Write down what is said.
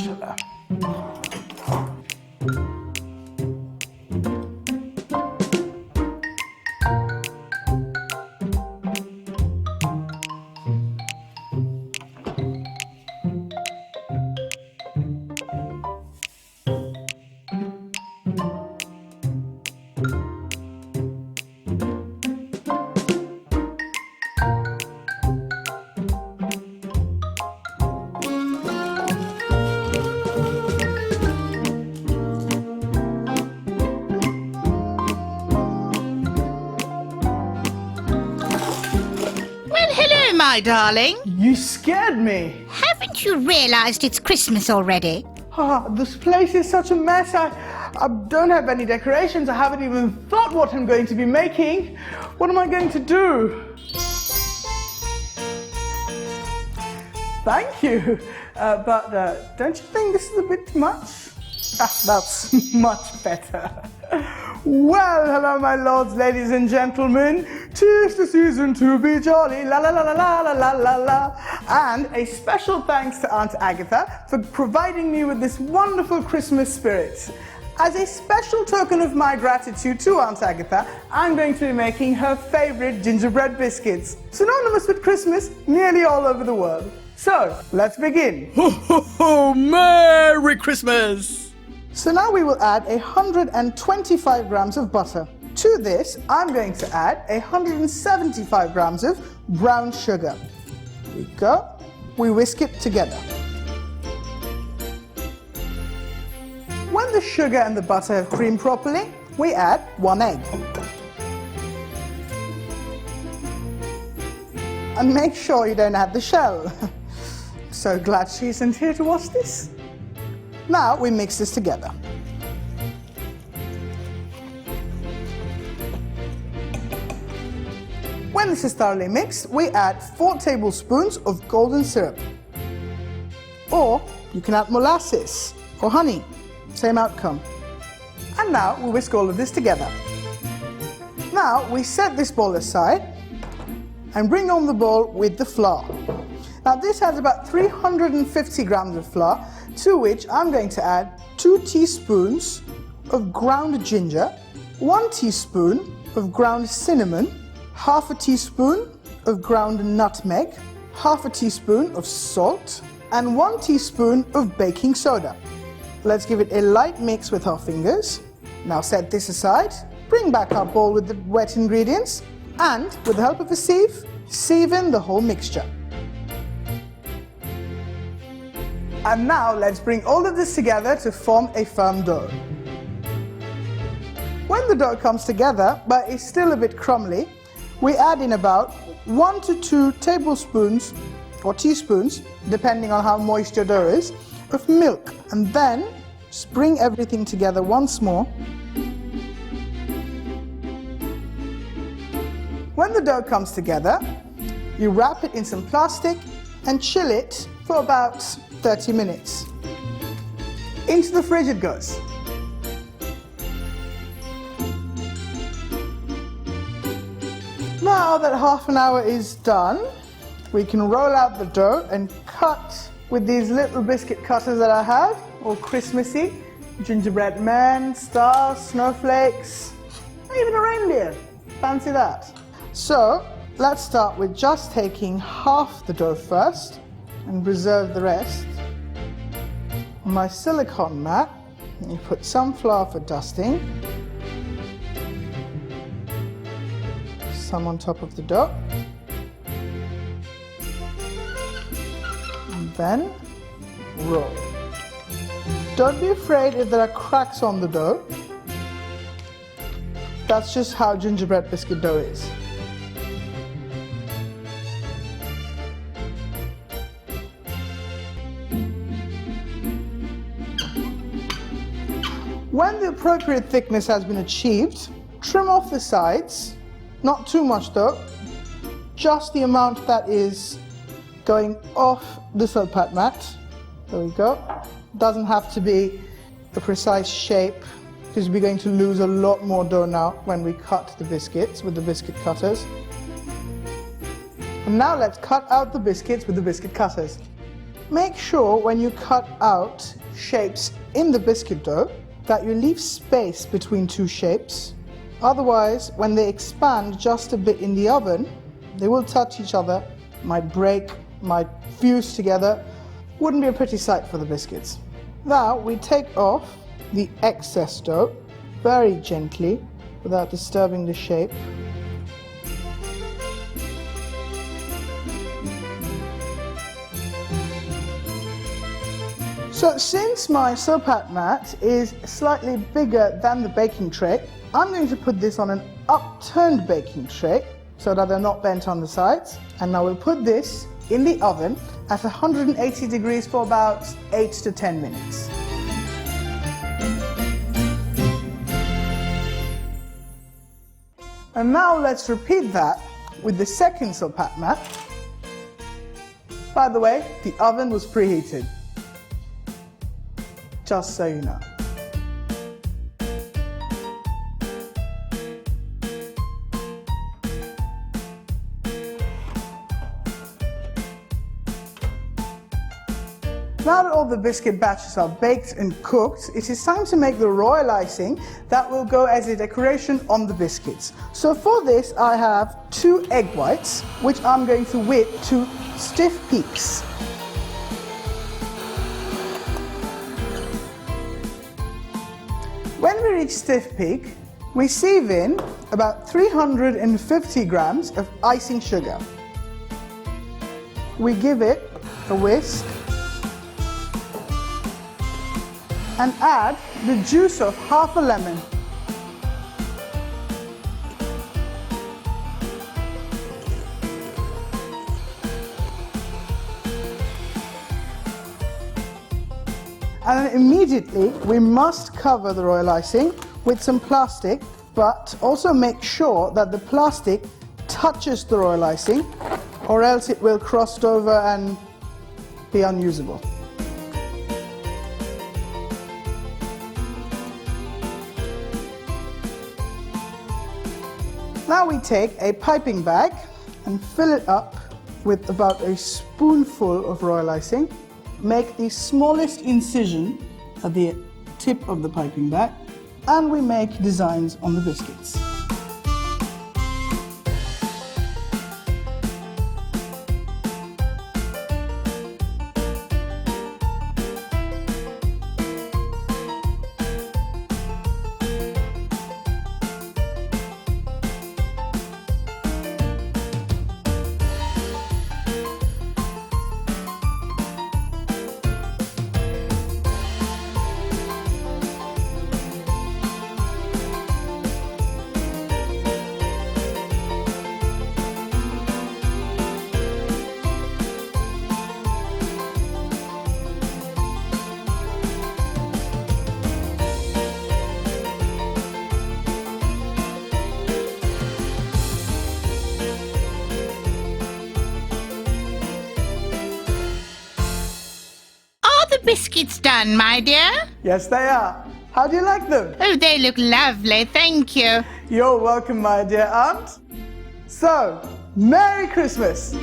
sugar. My darling. You scared me. Haven't you realised it's Christmas already? This place is such a mess. I don't have any decorations. I haven't even thought what I'm going to be making. What am I going to do? Thank you. But don't you think this is a bit too much? That's much better. Well, hello my lords, ladies and gentlemen. 'Tis the season to be jolly, la la la la la la la la la. And a special thanks to Aunt Agatha for providing me with this wonderful Christmas spirit. As a special token of my gratitude to Aunt Agatha, I'm going to be making her favorite gingerbread biscuits, synonymous with Christmas nearly all over the world. So, let's begin. Ho, ho, ho, Merry Christmas! So now we will add 125 grams of butter. To this, I'm going to add 175 grams of brown sugar. Here we go. We whisk it together. When the sugar and the butter have creamed properly, we add 1 egg. And make sure you don't add the shell. So glad she isn't here to watch this. Now we mix this together. When this is thoroughly mixed, we add 4 tablespoons of golden syrup. Or you can add molasses or honey, same outcome. And now we whisk all of this together. Now we set this bowl aside and bring on the bowl with the flour. Now this has about 350 grams of flour, to which I'm going to add 2 teaspoons of ground ginger, 1 teaspoon of ground cinnamon, half a teaspoon of ground nutmeg, half a teaspoon of salt, and 1 teaspoon of baking soda. Let's give it a light mix with our fingers. Now set this aside, bring back our bowl with the wet ingredients, and with the help of a sieve, sieve in the whole mixture. And now let's bring all of this together to form a firm dough. When the dough comes together, but is still a bit crumbly, we add in about 1 to 2 tablespoons or teaspoons, depending on how moist your dough is, of milk. And then just bring everything together once more. When the dough comes together, you wrap it in some plastic and chill it for about 30 minutes. Into the fridge it goes. Now that half an hour is done, we can roll out the dough and cut with these little biscuit cutters that I have, all Christmassy. Gingerbread men, stars, snowflakes, even a reindeer. Fancy that. So let's start with just taking half the dough first and reserve the rest. On my silicone mat, you put some flour for dusting, some on top of the dough, and then roll. Don't be afraid if there are cracks on the dough. That's just how gingerbread biscuit dough is. When the appropriate thickness has been achieved, trim off the sides, not too much though, just the amount that is going off the felt mat. There we go. Doesn't have to be a precise shape, because we're going to lose a lot more dough now when we cut the biscuits with the biscuit cutters. And now let's cut out the biscuits with the biscuit cutters. Make sure when you cut out shapes in the biscuit dough that you leave space between two shapes. Otherwise, when they expand just a bit in the oven, they will touch each other, might break, might fuse together. Wouldn't be a pretty sight for the biscuits. Now we take off the excess dough very gently without disturbing the shape. So since my Silpat mat is slightly bigger than the baking tray, I'm going to put this on an upturned baking tray so that they're not bent on the sides. And now we'll put this in the oven at 180 degrees for about 8 to 10 minutes. And now let's repeat that with the second Silpat mat. By the way, the oven was preheated. Just so you know. Now that all the biscuit batches are baked and cooked, it is time to make the royal icing that will go as a decoration on the biscuits. So for this I have 2 egg whites, which I'm going to whip to stiff peaks. When we reach stiff peak, we sieve in about 350 grams of icing sugar. We give it a whisk and add the juice of half a lemon. And then immediately we must cover the royal icing with some plastic, but also make sure that the plastic touches the royal icing, or else it will crust over and be unusable. Now we take a piping bag and fill it up with about a spoonful of royal icing. Make the smallest incision at the tip of the piping bag, and we make designs on the biscuits. Biscuits done, my dear? Yes, they are. How do you like them? Oh, they look lovely, thank you. You're welcome, my dear aunt. So, Merry Christmas!